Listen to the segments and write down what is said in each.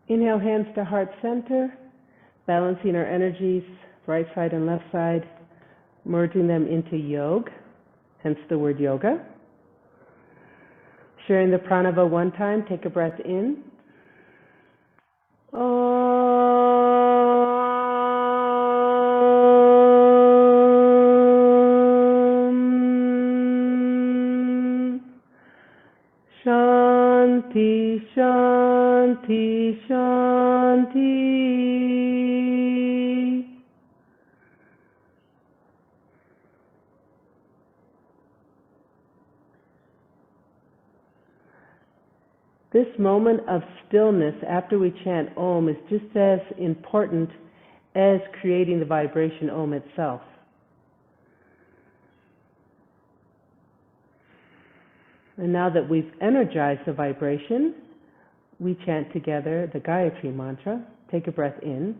Inhale, hands to heart center, balancing our energies, right side and left side, merging them into yoga, hence the word yoga. Sharing the pranava one time, take a breath in. Shanti, Shanti, Shanti. This moment of stillness after we chant Om is just as important as creating the vibration Om itself. And now that we've energized the vibration, we chant together the Gayatri mantra. Take a breath in.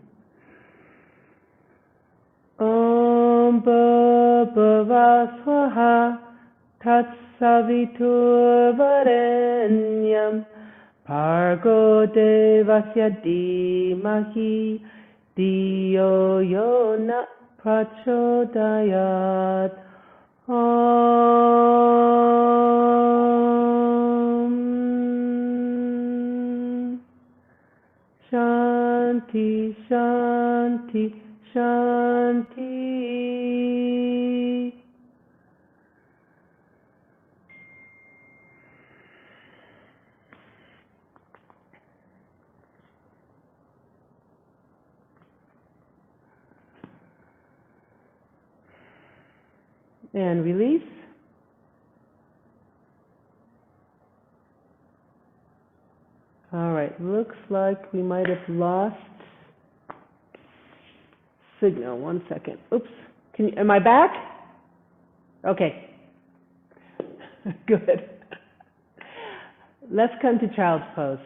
Om Bhava Swaha Tat Savitur Varenyam Bhargo Devasya Dhimahi Dhiyo Yo Na Prachodayat. Om Shanti, Shanti, Shanti. And release. All right, looks like we might have lost signal. 1 second. Oops. Am I back? Okay. Good. Let's come to child's pose.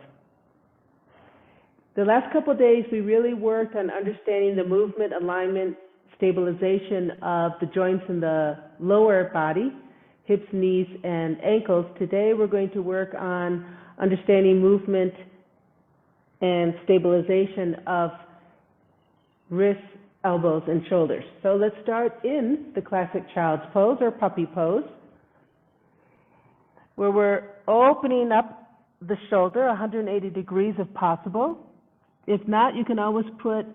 The last couple of days we really worked on understanding the movement, alignment, stabilization of the joints in the lower body, hips, knees, and ankles. Today we're going to work on understanding movement and stabilization of wrists, elbows, and shoulders. So let's start in the classic child's pose or puppy pose, where we're opening up the shoulder 180 degrees if possible. If not, you can always put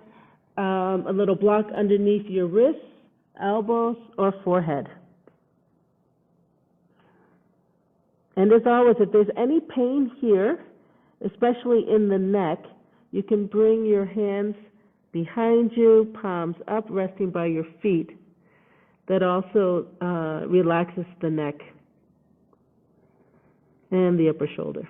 a little block underneath your wrists, elbows, or forehead. And as always, if there's any pain here, especially in the neck, you can bring your hands behind you, palms up, resting by your feet. That also relaxes the neck and the upper shoulder.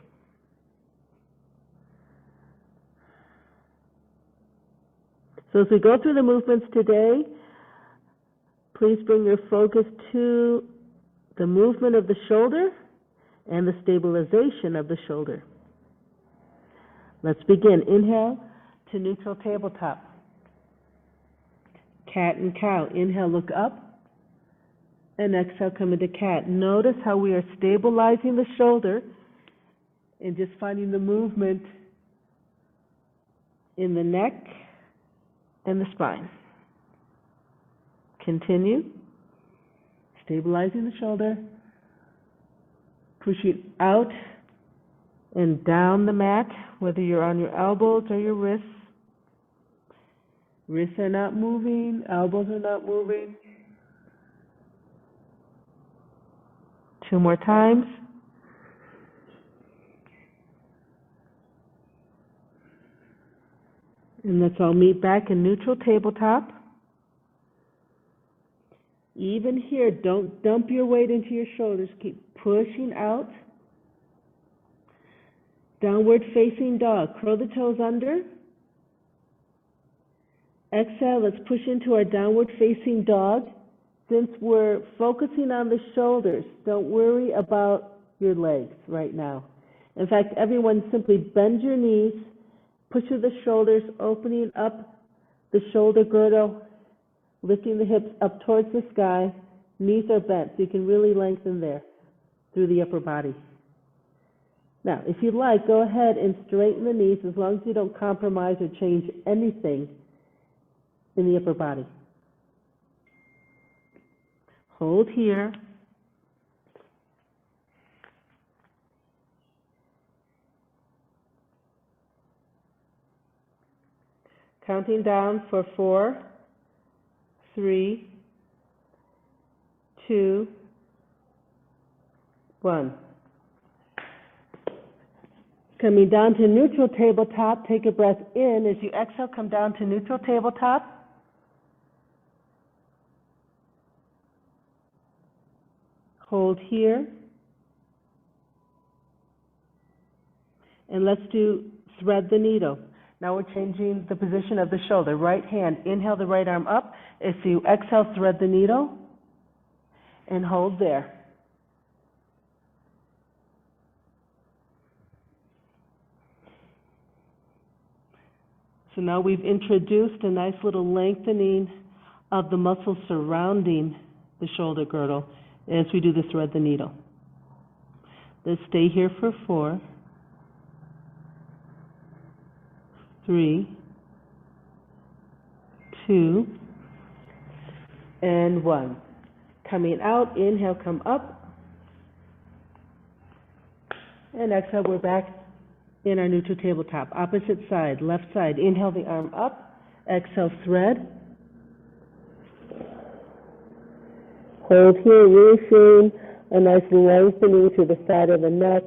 So as we go through the movements today, please bring your focus to the movement of the shoulder and the stabilization of the shoulder. Let's begin. Inhale to neutral tabletop. Cat and cow. Inhale, look up, and exhale, come into cat. Notice how we are stabilizing the shoulder and just finding the movement in the neck and the spine. Continue. Stabilizing the shoulder. Pushing out and down the mat, whether you're on your elbows or your wrists. Wrists are not moving, elbows are not moving. 2 more times. And let's all meet back in neutral tabletop. Even here, don't dump your weight into your shoulders. Keep pushing out. Downward facing dog. Curl the toes under. Exhale, let's push into our downward facing dog. Since we're focusing on the shoulders, don't worry about your legs right now. In fact, everyone simply bend your knees, push through the shoulders, opening up the shoulder girdle, lifting the hips up towards the sky. Knees are bent, so you can really lengthen there through the upper body. Now, if you'd like, go ahead and straighten the knees as long as you don't compromise or change anything in the upper body. Hold here. Counting down for 4, 3, 2, 1. Coming down to neutral tabletop, take a breath in. As you exhale, come down to neutral tabletop. Hold here. And let's do thread the needle. Now we're changing the position of the shoulder. Right hand, inhale the right arm up. As you exhale, thread the needle and hold there. So now we've introduced a nice little lengthening of the muscles surrounding the shoulder girdle as we do the thread the needle. Let's stay here for 4, 3, 2, and 1. Coming out, inhale, come up, and exhale, we're back in our neutral tabletop. Opposite side, left side, inhale the arm up, exhale, thread. Hold here, really feeling a nice lengthening through the side of the neck,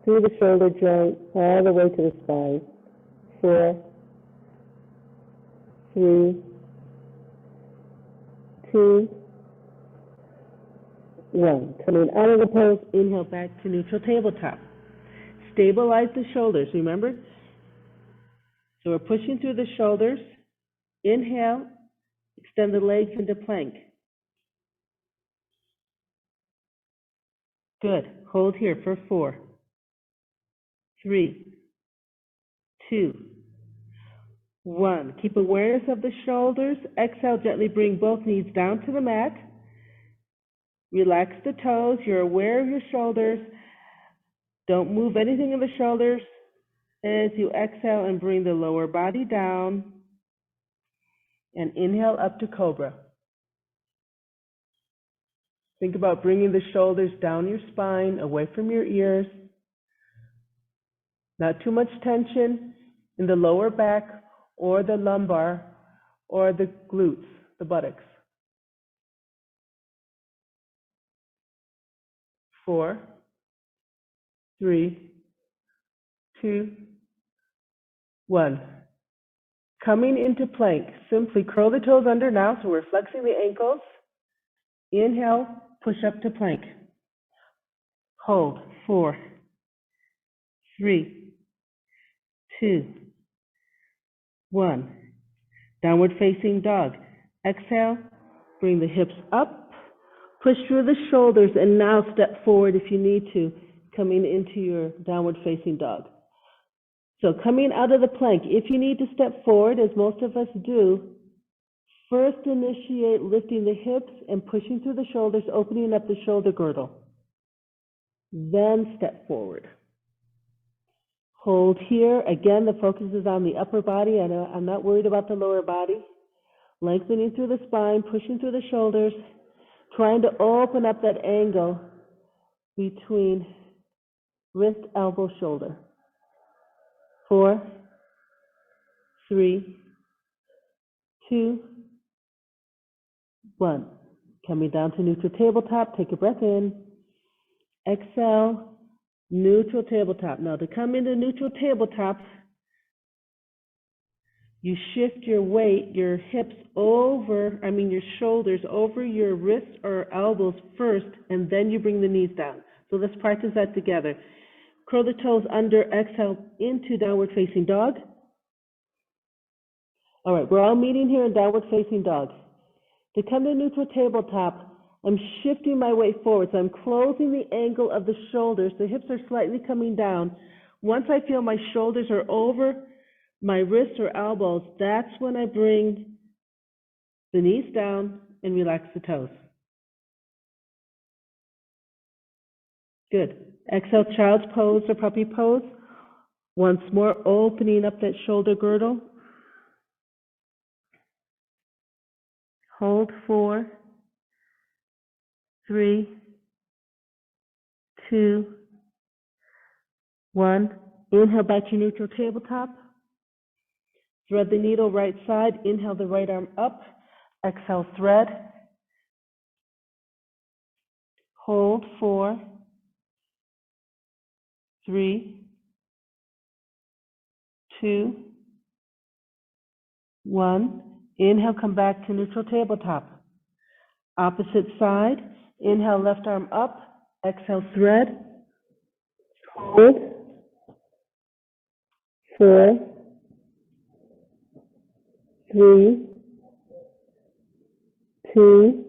through the shoulder joint, all the way to the spine. 4, 3, 2, 1. Coming out of the pose, inhale back to neutral tabletop. Stabilize the shoulders, remember? So we're pushing through the shoulders. Inhale, extend the legs into plank. Good. Hold here for 4, 3, 2, 1. Keep awareness of the shoulders. Exhale, gently bring both knees down to the mat. Relax the toes. You're aware of your shoulders. Don't move anything in the shoulders as you exhale and bring the lower body down. And inhale up to cobra. Think about bringing the shoulders down your spine, away from your ears. Not too much tension in the lower back or the lumbar or the glutes, the buttocks. 4, 3, 2, 1. Coming into plank, simply curl the toes under now, so we're flexing the ankles. Inhale, push up to plank. Hold, 4, 3, 2, 1. Downward facing dog. Exhale, bring the hips up, push through the shoulders, and now step forward if you need to, coming into your downward facing dog. So coming out of the plank, if you need to step forward, as most of us do, first initiate lifting the hips and pushing through the shoulders, opening up the shoulder girdle. Then step forward. Hold here. Again, the focus is on the upper body. I'm not worried about the lower body. Lengthening through the spine, pushing through the shoulders, trying to open up that angle between wrist, elbow, shoulder. 4, 3, 2, 1. Coming down to neutral tabletop, take a breath in. Exhale, neutral tabletop. Now to come into neutral tabletop, you shift your weight, your hips your shoulders over your wrists or elbows first, and then you bring the knees down. So let's practice that together. Curl the toes under, exhale into downward facing dog. All right, we're all meeting here in downward facing dog. To come to neutral tabletop, I'm shifting my weight forward. So I'm closing the angle of the shoulders. The hips are slightly coming down. Once I feel my shoulders are over my wrists or elbows, that's when I bring the knees down and relax the toes. Good. Exhale, child's pose or puppy pose. Once more, opening up that shoulder girdle. Hold 4, 3, 2, 1. Inhale back to neutral tabletop. Thread the needle right side. Inhale the right arm up. Exhale, thread. Hold 4, 3, 2, 1. Inhale, come back to neutral tabletop. Opposite side. Inhale, left arm up. Exhale, thread. Hold 4, 3, 2,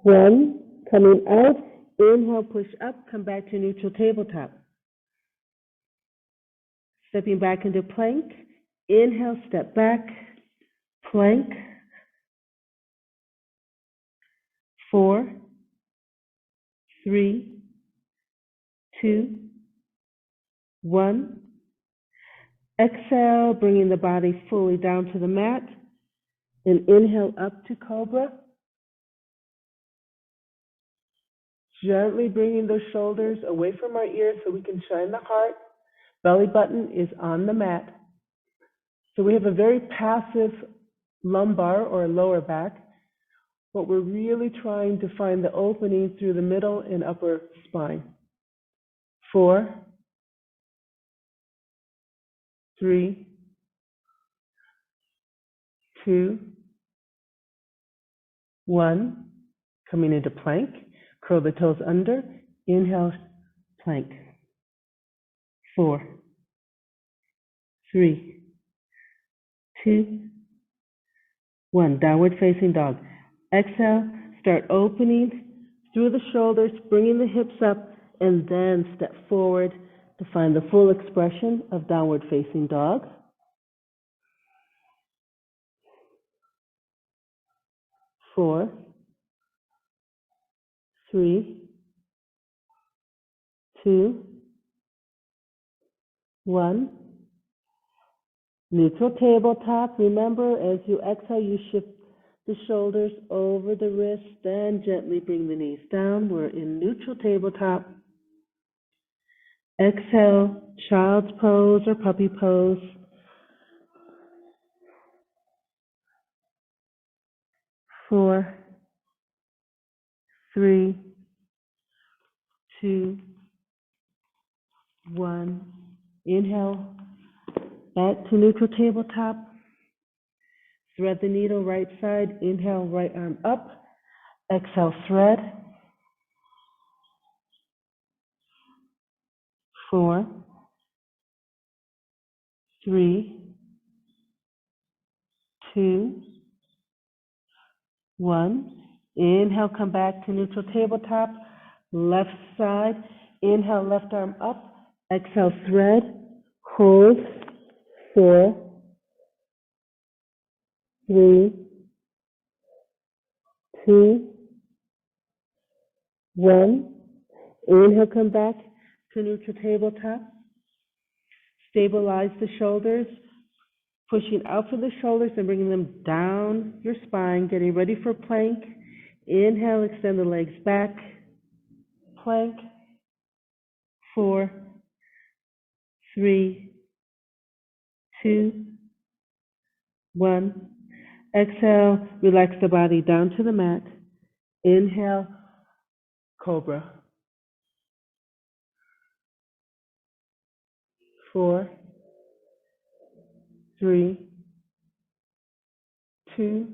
1. Coming out. Inhale, push up. Come back to neutral tabletop. Stepping back into plank. Inhale, step back. Plank. 4, 3, 2, 1. Exhale, bringing the body fully down to the mat. And inhale up to cobra. Gently bringing those shoulders away from our ears so we can shine the heart. Belly button is on the mat. So we have a very passive lumbar or lower back, but we're really trying to find the opening through the middle and upper spine. 4, 3, 2, 1. Coming into plank. Curl the toes under. Inhale, plank. 4, 3, 2, 1. Downward facing dog. Exhale, start opening through the shoulders, bringing the hips up, and then step forward to find the full expression of downward facing dog. 4, 3, 2, 1. Neutral tabletop. Remember, as you exhale, you shift the shoulders over the wrists, then gently bring the knees down. We're in neutral tabletop. Exhale, child's pose or puppy pose. 4, 3, 2, 1. Inhale, back to neutral tabletop. Thread the needle right side. Inhale, right arm up. Exhale, thread. 4, 3, 2, 1. Inhale, come back to neutral tabletop. Left side. Inhale, left arm up. Exhale, thread. Hold. 4, 3, 2, 1. Inhale, come back to neutral tabletop. Stabilize the shoulders, pushing out from the shoulders and bringing them down your spine, getting ready for plank. Inhale, extend the legs back. Plank. 4, 3, 2, 1. Exhale, relax the body down to the mat. Inhale, cobra. 4, 3, 2,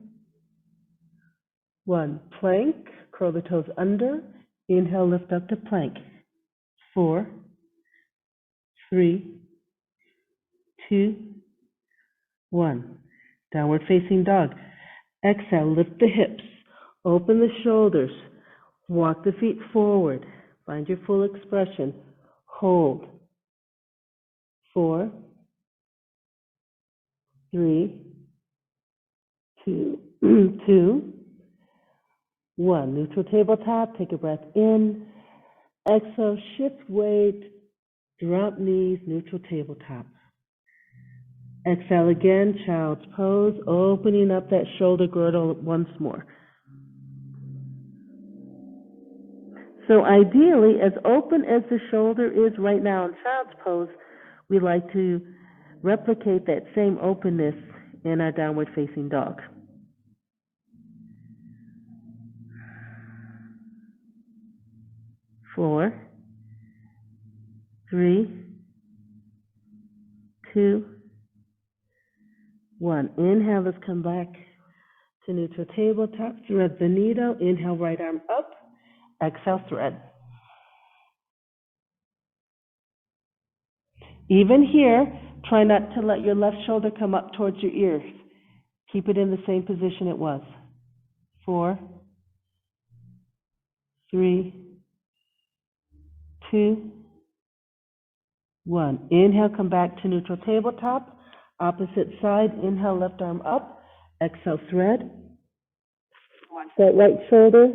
1. Plank. Curl the toes under. Inhale, lift up to plank. 4, 3, 2, 1. Downward facing dog. Exhale, lift the hips. Open the shoulders. Walk the feet forward. Find your full expression. Hold. 4, 3, 2, 2, 1. Neutral tabletop. Take a breath in. Exhale, shift weight, drop knees, neutral tabletop. Exhale again, child's pose, opening up that shoulder girdle once more. So ideally, as open as the shoulder is right now in child's pose, we like to replicate that same openness in our downward facing dog. Four, three, two, one. Inhale, let's come back to neutral tabletop. Thread the needle. Inhale, right arm up. Exhale, thread. Even here, try not to let your left shoulder come up towards your ears. Keep it in the same position it was. Four, three, two, one. Inhale, come back to neutral tabletop. Opposite side. Inhale, left arm up. Exhale, thread. Watch that right shoulder.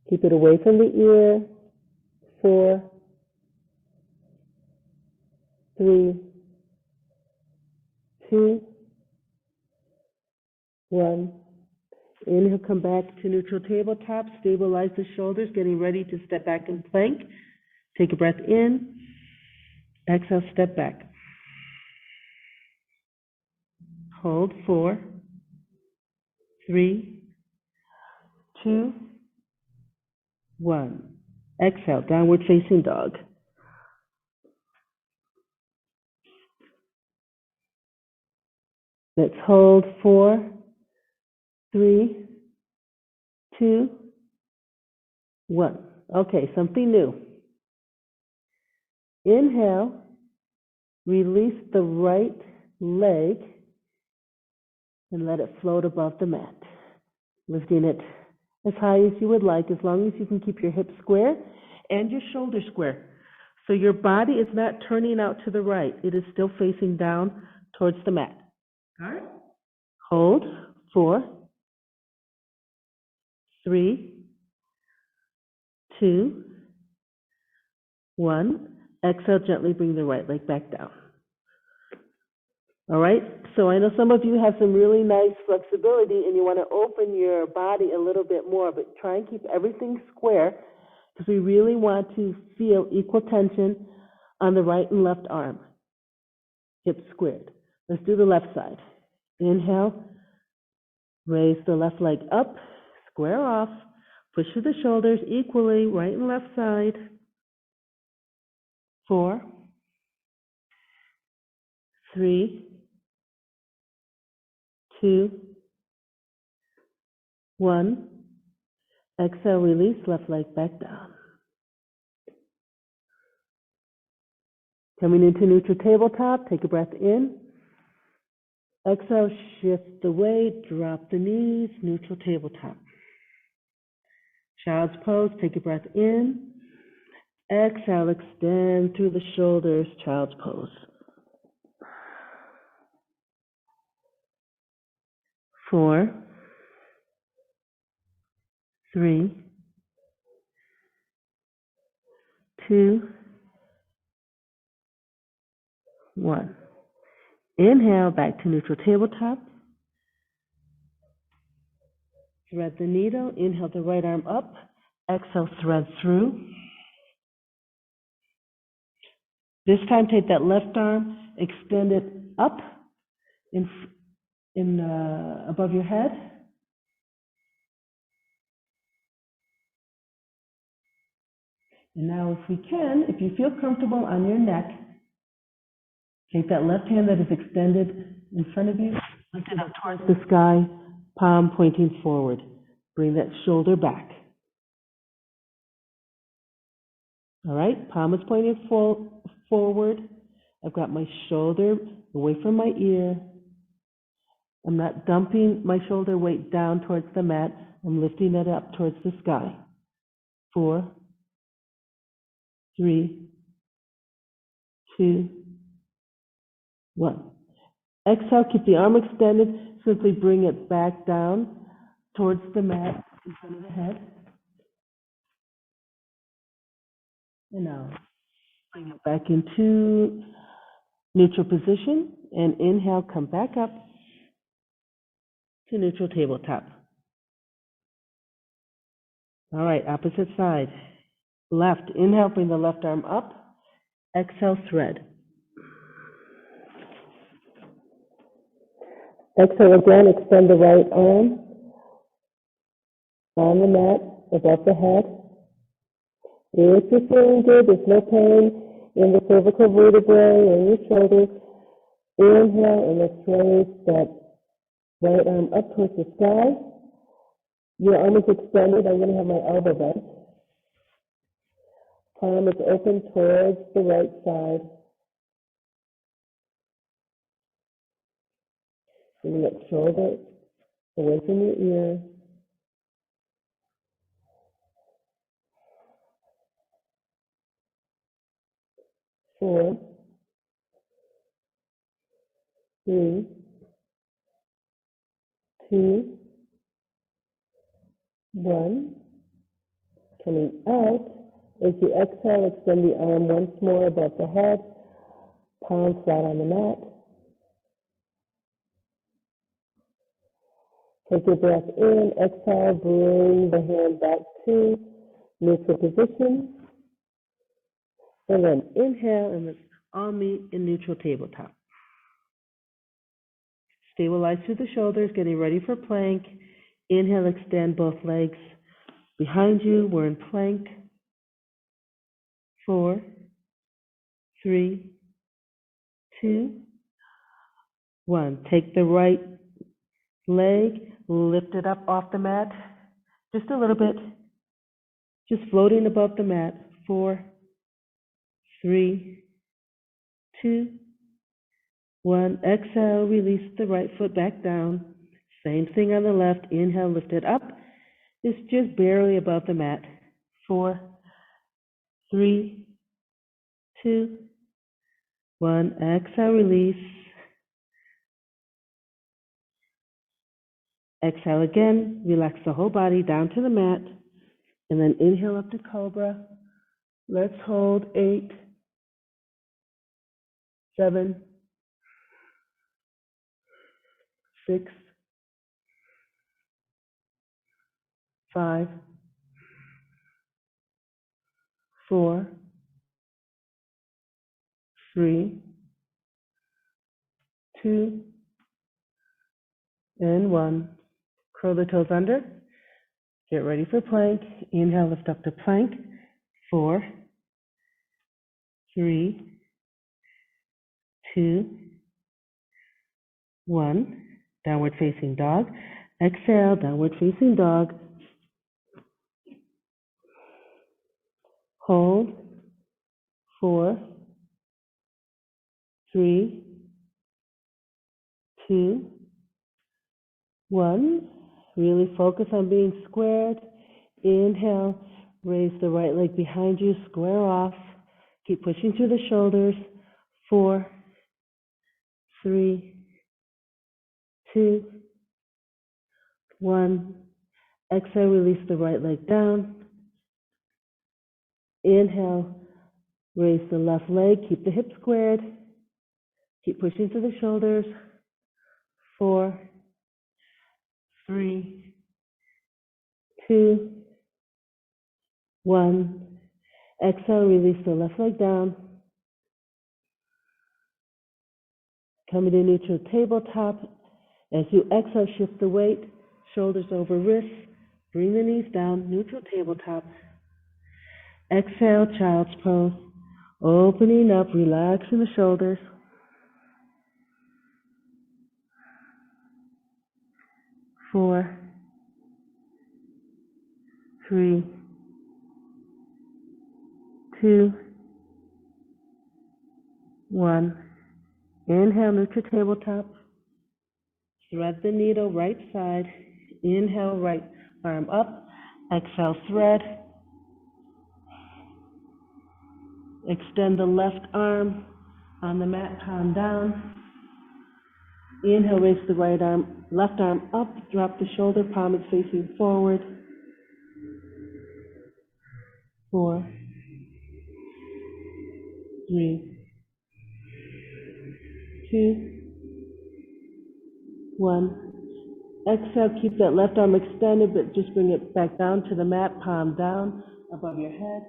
Keep it away from the ear. Four, three, two, one. Inhale, come back to neutral tabletop. Stabilize the shoulders, getting ready to step back in plank. Take a breath in. Exhale, step back. Hold. Four, three, two, one. Exhale, downward facing dog. Let's hold. Four, three, two, one. Okay, something new. Inhale, release the right leg and let it float above the mat. Lifting it as high as you would like, as long as you can keep your hips square and your shoulders square. So your body is not turning out to the right. It is still facing down towards the mat. All right. Hold. Four, three, two, one. Exhale, gently bring the right leg back down. All right, so I know some of you have some really nice flexibility and you want to open your body a little bit more, but try and keep everything square because we really want to feel equal tension on the right and left arm. Hips squared. Let's do the left side. Inhale, raise the left leg up, square off, push through the shoulders equally, right and left side. Four, three, two, one. Exhale, release, left leg back down. Coming into neutral tabletop, take a breath in. Exhale, shift the weight, drop the knees, neutral tabletop. Child's pose, take a breath in. Exhale, extend through the shoulders, child's pose. Four, three, two, one. Inhale, back to neutral tabletop. Thread the needle. Inhale the right arm up. Exhale, thread through. This time, take that left arm, extend it up above your head. And now, if we can, if you feel comfortable on your neck, take that left hand that is extended in front of you, lift it up towards the sky, palm pointing forward. Bring that shoulder back. All right, palm is pointing forward. I've got my shoulder away from my ear. I'm not dumping my shoulder weight down towards the mat. I'm lifting it up towards the sky. Four, three, two, one. Exhale, keep the arm extended. Simply bring it back down towards the mat in front of the head. And now bring it back into neutral position and inhale, come back up to neutral tabletop. All right, opposite side. Left, inhale, bring the left arm up. Exhale, thread. Exhale again, extend the right arm on the mat above the head. If you're feeling good, there's no pain in the cervical vertebrae or in your shoulders. Inhale and let's raise that right arm up towards the sky. Your arm is extended. I'm going to have my elbow bent. Palm is open towards the right side. Bring that shoulder away from your ear. Four, three, two, one. Coming out. As you exhale, extend the arm once more above the head. Palm flat on the mat. Take your breath in. Exhale, bring the hand back to neutral position. And then inhale, and let's all meet in neutral tabletop. Stabilize through the shoulders, getting ready for plank. Inhale, extend both legs behind you. We're in plank. 4, 3, 2, 1. Take the right leg, lift it up off the mat, just a little bit, just floating above the mat. 4, 3, 2, 1. Exhale, release the right foot back down. Same thing on the left. Inhale, lift it up. It's just barely above the mat. 4, 3, 2, 1. Exhale, release. Exhale again. Relax the whole body down to the mat. And then inhale up to cobra. Let's hold 8, 7, 6, 5, 4, 3, 2, and 1. Curl the toes under. Get ready for plank. Inhale, lift up to plank. 4, 3, 2, 1. Downward facing dog. Exhale, downward facing dog. Hold. 4, 3, 2, 1. Really focus on being squared. Inhale, raise the right leg behind you, square off. Keep pushing through the shoulders. 4, 3, 2, 1. Exhale, release the right leg down. Inhale, raise the left leg, keep the hips squared. Keep pushing through the shoulders. 4, 3, 2, 1. Exhale, release the left leg down. Coming to neutral tabletop. As you exhale, shift the weight, shoulders over wrists. Bring the knees down, neutral tabletop. Exhale, child's pose. Opening up, relaxing the shoulders. 4, 3, 2, 1. Inhale, neutral tabletop. Thread the needle, right side. Inhale, right arm up. Exhale, thread. Extend the left arm on the mat, palm down. Inhale, raise the right arm, left arm up. Drop the shoulder, palm is facing forward. 4, 3, 2, 1. Exhale, keep that left arm extended, but just bring it back down to the mat, palm down above your head.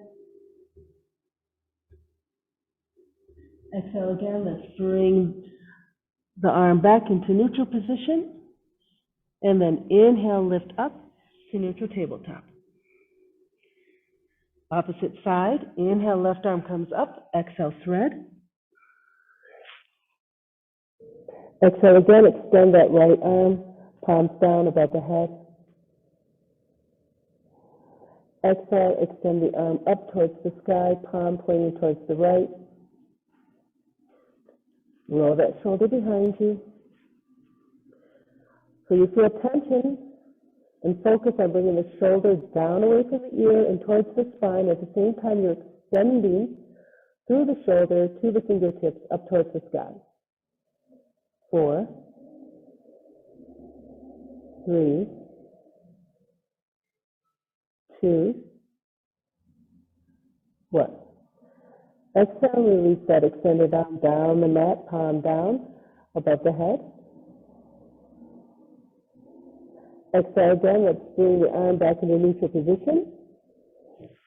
Exhale again, let's bring the arm back into neutral position. And then inhale, lift up to neutral tabletop. Opposite side, inhale, left arm comes up, exhale, thread. Exhale again, extend that right arm, palms down above the head. Exhale, extend the arm up towards the sky, palm pointing towards the right. Roll that shoulder behind you. So you feel tension and focus on bringing the shoulders down away from the ear and towards the spine. At the same time, you're extending through the shoulder to the fingertips up towards the sky. 4, 3, 2, 1. Exhale, release that extended arm down the mat, palm down above the head. Exhale again, let's bring the arm back into neutral position.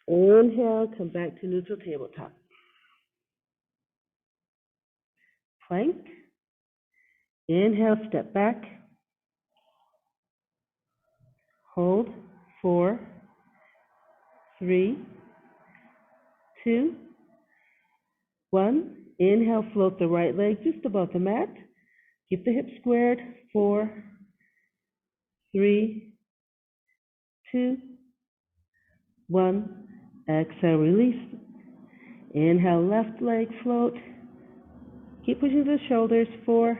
Inhale, come back to neutral tabletop. Plank. Inhale, step back. Hold. 4, 3, 2, 1. Inhale, float the right leg just above the mat. Keep the hips squared. 4, 3, 2, 1. Exhale, release. Inhale, left leg float. Keep pushing the shoulders. 4,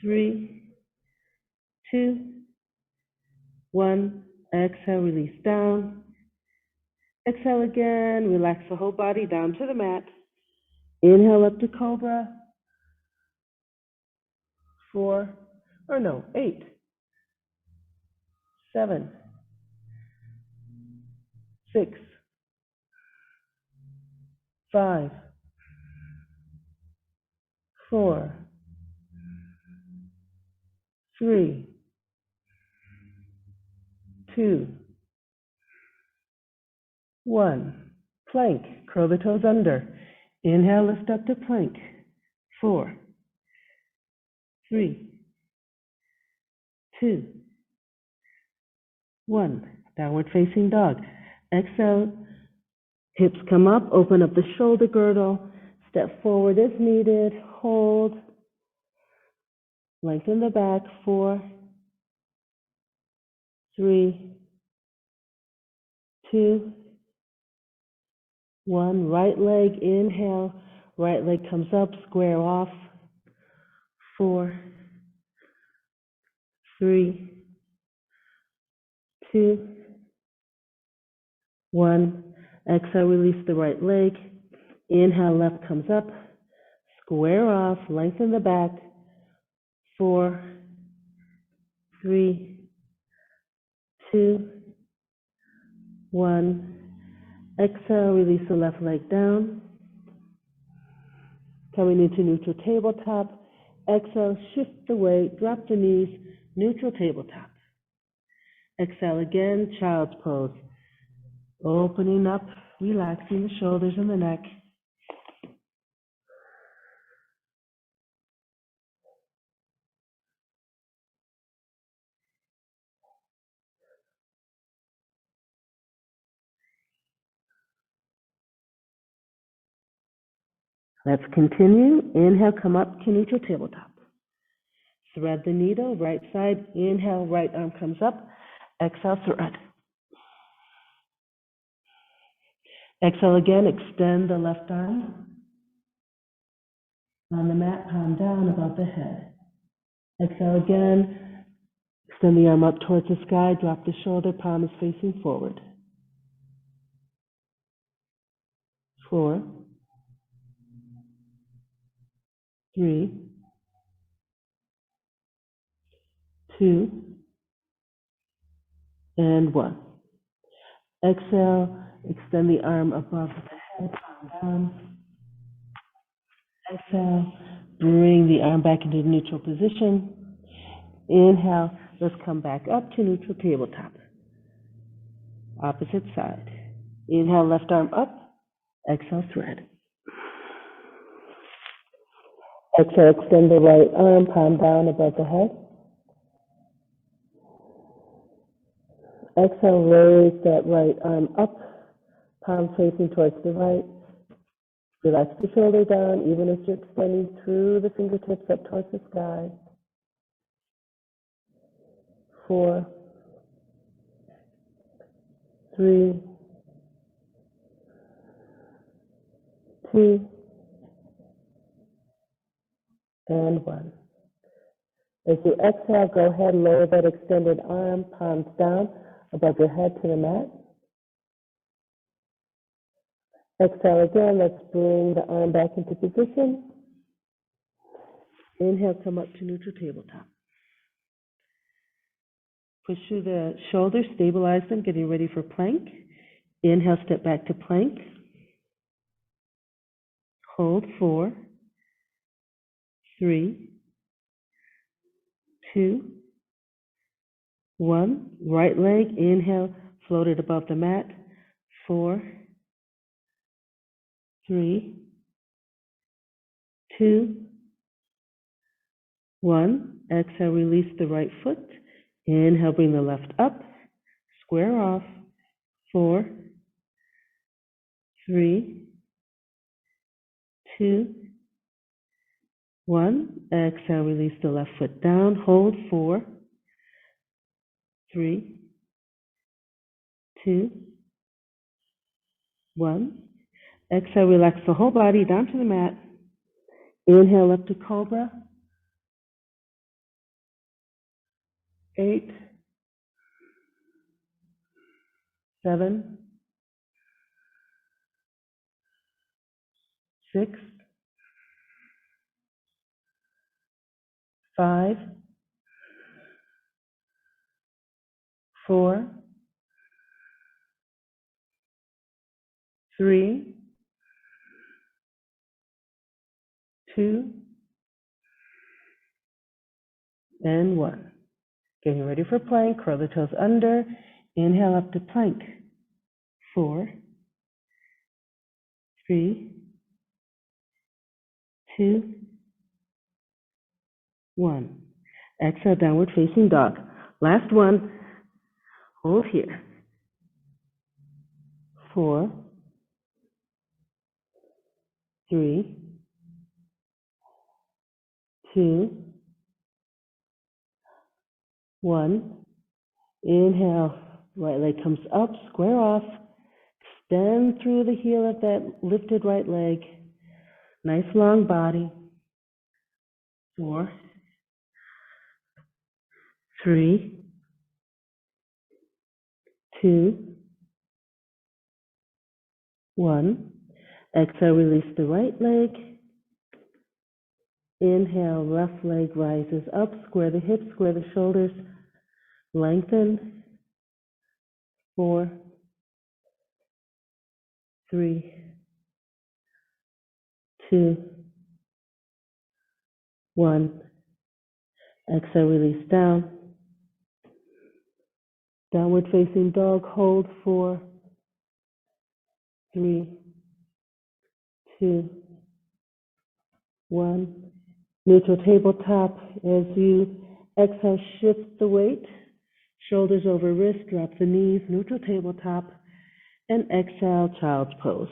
3, 2, 1. Exhale, release down. Exhale again. Relax the whole body down to the mat. Inhale up to cobra. 8, 7, 6, 5, 4, 3, 2, 1. Plank. Curl the toes under. Inhale, lift up to plank. 4, 3, 2, 1. Downward facing dog. Exhale. Hips come up. Open up the shoulder girdle. Step forward as needed. Hold. Lengthen the back. 4, 3, 2, 1. Right leg. Inhale. Right leg comes up. Square off. 4, 3, 2, 1. Exhale, release the right leg. Inhale, left comes up. Square off, lengthen the back. 4, 3, 2, 1. Exhale, release the left leg down. Coming into neutral tabletop. Exhale, shift the weight, drop the knees, neutral tabletop. Exhale again, child's pose. Opening up, relaxing the shoulders and the neck. Let's continue. Inhale, come up to neutral tabletop. Thread the needle, right side. Inhale, right arm comes up. Exhale, thread. Exhale again, extend the left arm. On the mat, palm down above the head. Exhale again, extend the arm up towards the sky, drop the shoulder, palm is facing forward. 4, 3, 2, and 1. Exhale, extend the arm above the head, palm down. Exhale, bring the arm back into neutral position. Inhale, let's come back up to neutral tabletop. Opposite side. Inhale, left arm up. Exhale, thread. Exhale, extend the right arm, palm down above the head. Exhale, raise that right arm up, palm facing towards the right. Relax the shoulder down, even as you're extending through the fingertips up towards the sky. 4, 3, 2, and 1. As you exhale, go ahead and lower that extended arm, palms down above your head to the mat. Exhale again, let's bring the arm back into position. Inhale, come up to neutral tabletop. Push through the shoulders, stabilize them, getting ready for plank. Inhale, step back to plank. Hold 4, 3, 2, 1. Right leg, inhale, floated above the mat. 4, 3, 2, 1. Exhale, release the right foot. Inhale, bring the left up. Square off. 4, 3, 2, 1. Exhale, release the left foot down. Hold 4, 3, 2, 1. Exhale, relax the whole body down to the mat. Inhale up to cobra. 8, 7, 6, 5, 4, 3, 2, and 1. Getting ready for plank. Curl the toes under. Inhale up to plank. 4, 3, 2, 1. Exhale, downward facing dog. Last one. Hold here. 4, 3, 2, 1. Inhale, right leg comes up, square off. Extend through the heel of that lifted right leg. Nice long body. 4, 3, 2, 1. Exhale, release the right leg. Inhale, left leg rises up. Square the hips, square the shoulders. Lengthen. 4, 3, 2, 1. Exhale, release down. Downward facing dog. Hold 4, 3, 2, 1. Neutral tabletop. As you exhale, shift the weight. Shoulders over wrist, drop the knees, neutral tabletop, and exhale, child's pose.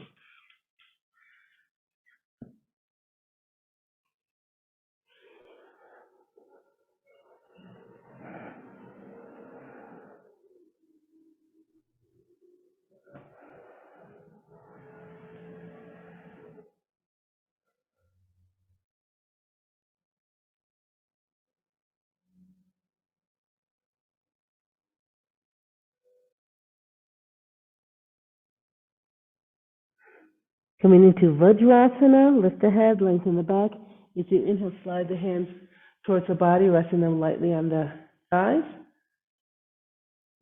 Coming into Vajrasana, lift the head, lengthen the back. As you inhale, slide the hands towards the body, resting them lightly on the thighs.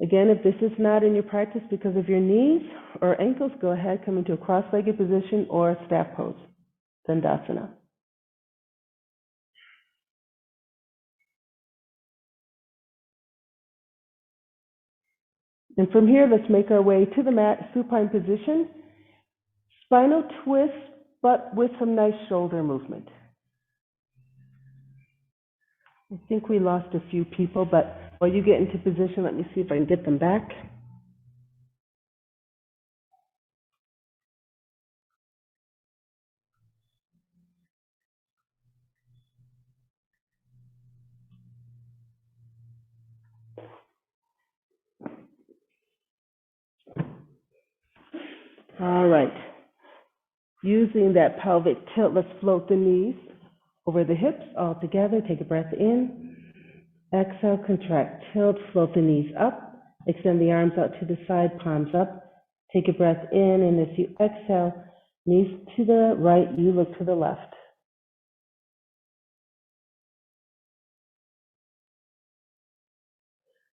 Again, if this is not in your practice because of your knees or ankles, go ahead, come into a cross-legged position or staff pose, Dandasana. And from here, let's make our way to the mat, supine position, spinal twist, but with some nice shoulder movement. I think we lost a few people, but while you get into position, let me see if I can get them back. All right. Using that pelvic tilt, let's float the knees over the hips all together. Take a breath in. Exhale, contract, tilt, float the knees up. Extend the arms out to the side, palms up. Take a breath in, and as you exhale, knees to the right, you look to the left.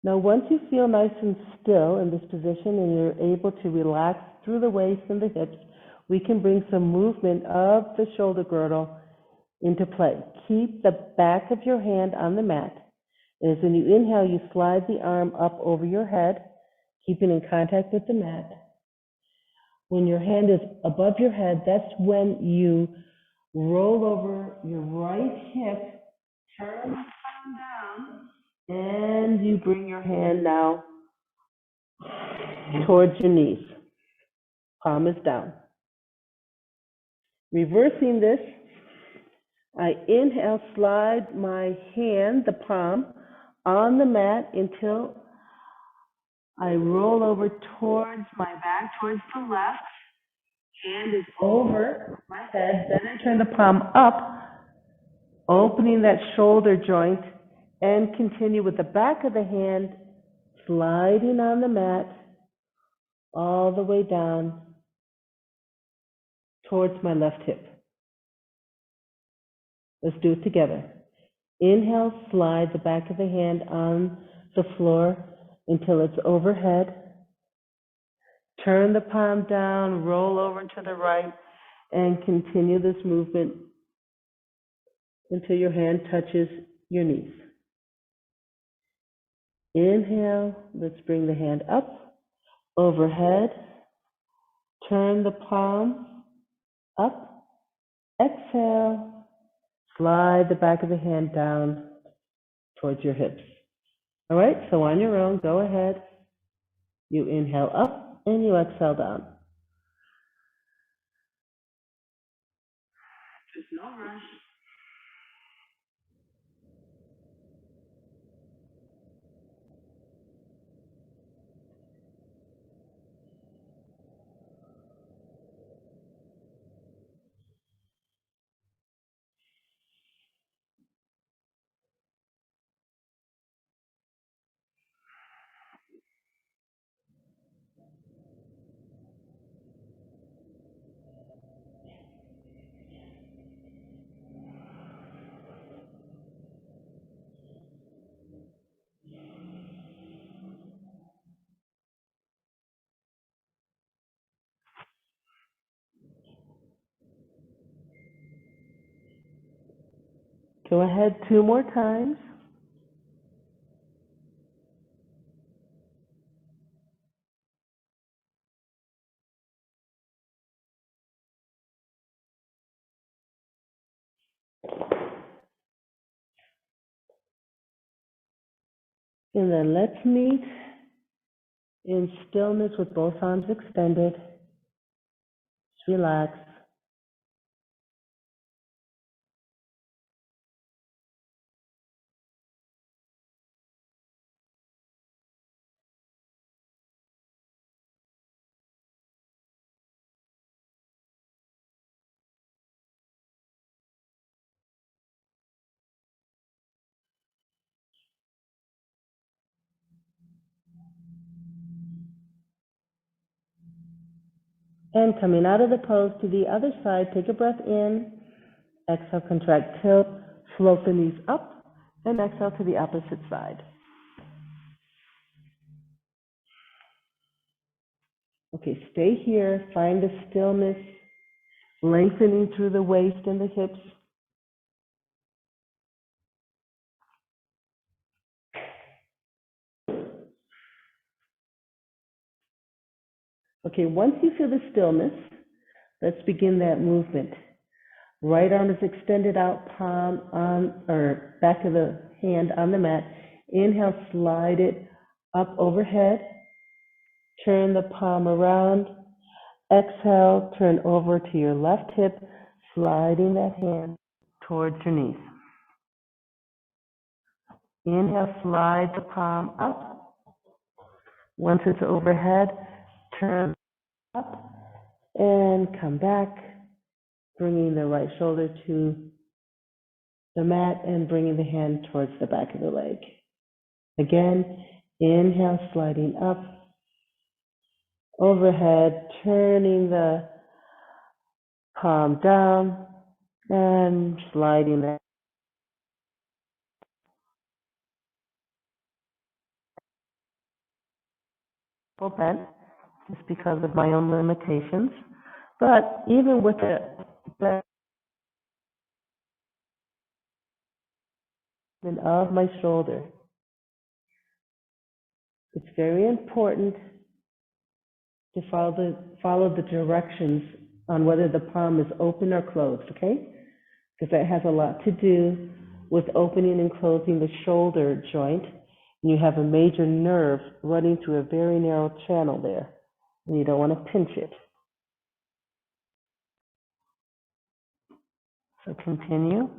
Now, once you feel nice and still in this position and you're able to relax through the waist and the hips, we can bring some movement of the shoulder girdle into play. Keep the back of your hand on the mat. As when you inhale, you slide the arm up over your head, keeping in contact with the mat. When your hand is above your head, that's when you roll over your right hip, turn the palm down, and you bring your hand now towards your knees. Palm is down. Reversing this, I inhale, slide my hand, the palm, on the mat until I roll over towards my back, towards the left. Hand is over my head. Then I turn the palm up, opening that shoulder joint, and continue with the back of the hand sliding on the mat all the way down towards my left hip. Let's do it together. Inhale, slide the back of the hand on the floor until it's overhead. Turn the palm down, roll over to the right, and continue this movement until your hand touches your knees. Inhale, let's bring the hand up, overhead. Turn the palm up. Exhale, slide the back of the hand down towards your hips. All right, so on your own, go ahead. You inhale up and you exhale down. There's no rush. Go ahead 2 more times. And then let's meet in stillness with both arms extended. Just relax. And coming out of the pose to the other side, take a breath in. Exhale, contract, tilt, float the knees up, and exhale to the opposite side. Okay, stay here, find the stillness, lengthening through the waist and the hips. Okay, once you feel the stillness, let's begin that movement. Right arm is extended out, palm on, or back of the hand on the mat. Inhale, slide it up overhead. Turn the palm around. Exhale, turn over to your left hip, sliding that hand towards your knees. Inhale, slide the palm up. Once it's overhead, turn up and come back, bringing the right shoulder to the mat and bringing the hand towards the back of the leg. Again, inhale, sliding up, overhead, turning the palm down and sliding that bent just because of my own limitations. But even with the bend of my shoulder, it's very important to follow the directions on whether the palm is open or closed, okay? Because that has a lot to do with opening and closing the shoulder joint. And you have a major nerve running through a very narrow channel there, and you don't want to pinch it. So continue.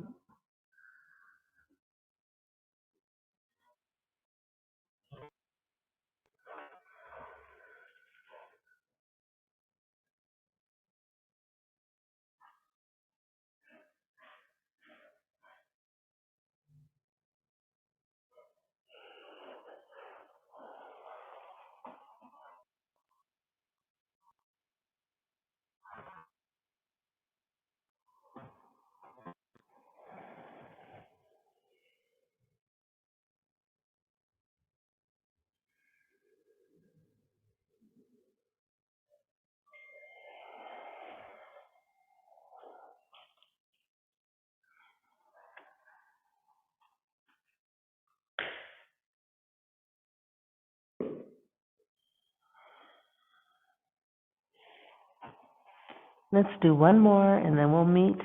Let's do one more, and then we'll meet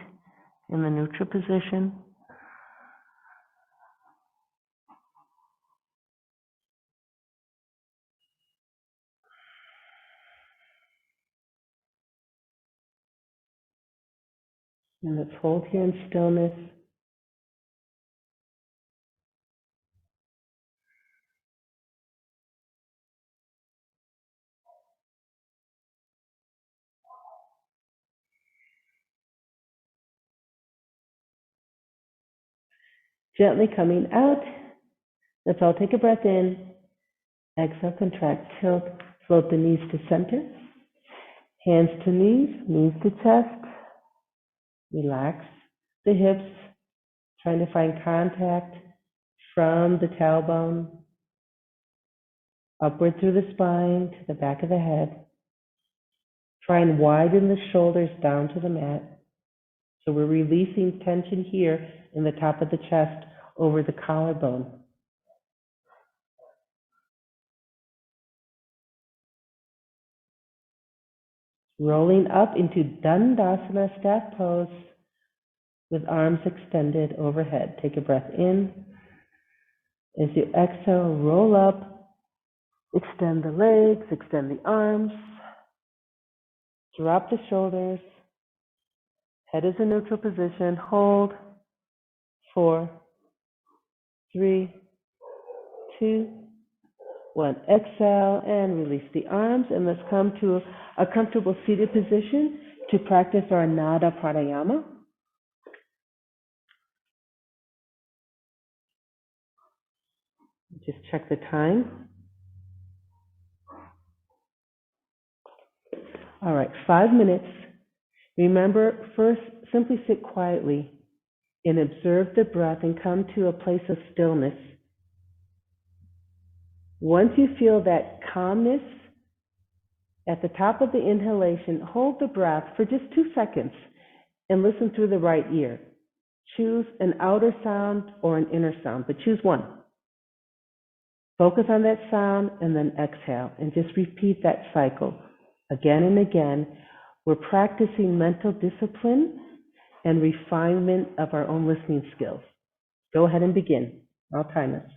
in the neutral position. And let's hold here in stillness. Gently coming out. Let's all take a breath in. Exhale, contract, tilt, float the knees to center. Hands to knees, knees to chest. Relax the hips, trying to find contact from the tailbone upward through the spine to the back of the head. Try and widen the shoulders down to the mat. So we're releasing tension here in the top of the chest over the collarbone. Rolling up into Dandasana staff pose with arms extended overhead. Take a breath in. As you exhale, roll up, extend the legs, extend the arms, drop the shoulders, head is in neutral position, hold, 4, 3, 2, 1. Exhale and release the arms, and let's come to a comfortable seated position to practice our Nada Pranayama. Just check the time. All right, 5 minutes. Remember, first, simply sit quietly and observe the breath and come to a place of stillness. Once you feel that calmness at the top of the inhalation, hold the breath for just 2 seconds and listen through the right ear. Choose an outer sound or an inner sound, but choose one. Focus on that sound and then exhale and just repeat that cycle Again and again, we're practicing mental discipline and refinement of our own listening skills. Go ahead and begin. I'll time us.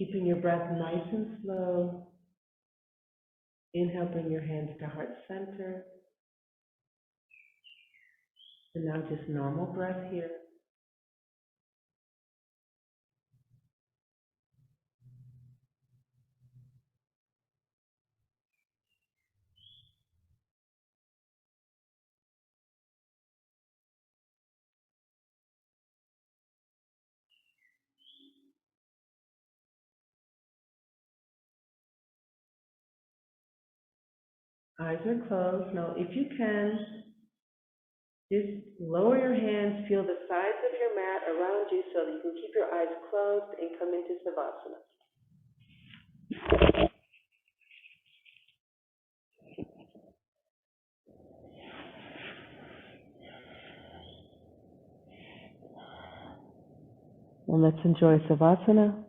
Keeping your breath nice and slow. Inhale, bring your hands to heart center. And now just normal breath here. Eyes are closed. Now, if you can, just lower your hands, feel the sides of your mat around you so that you can keep your eyes closed and come into Savasana. And let's enjoy Savasana.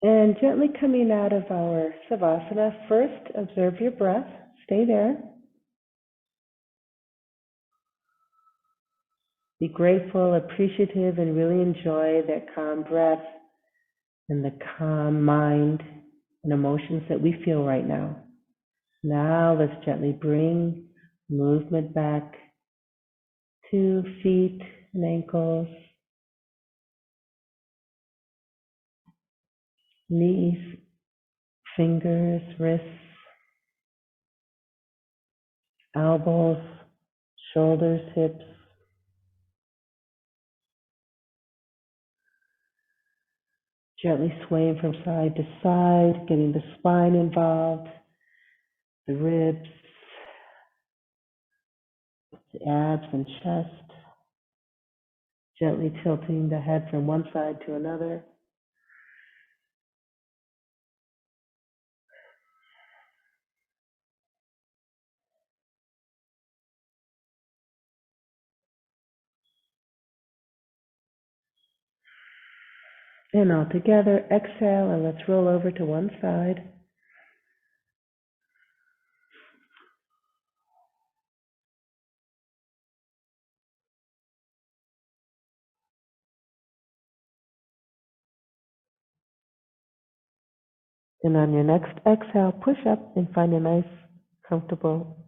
And gently coming out of our Savasana, first observe your breath. Stay there. Be grateful, appreciative, and really enjoy that calm breath and the calm mind and emotions that we feel right now. Now let's gently bring movement back to feet and ankles, knees, fingers, wrists, elbows, shoulders, hips. Gently swaying from side to side, getting the spine involved, the ribs, the abs and chest. Gently tilting the head from one side to another. And all together, exhale, and let's roll over to one side. And on your next exhale, push up and find a nice, comfortable,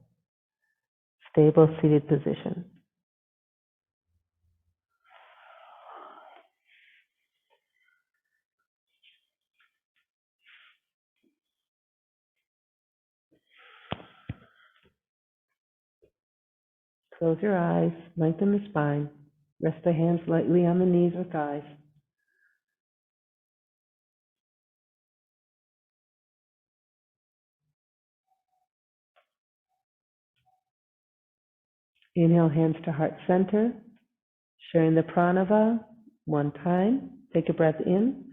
stable seated position. Close your eyes, lengthen the spine, rest the hands lightly on the knees or thighs. Inhale, hands to heart center, sharing the pranava one time. Take a breath in.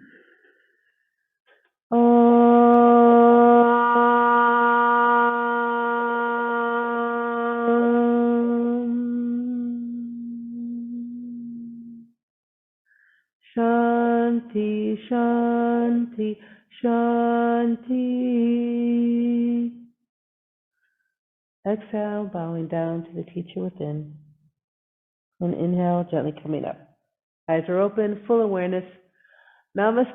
Shanti, Shanti, Shanti. Exhale, bowing down to the teacher within. And inhale, gently coming up. Eyes are open, full awareness. Namaste.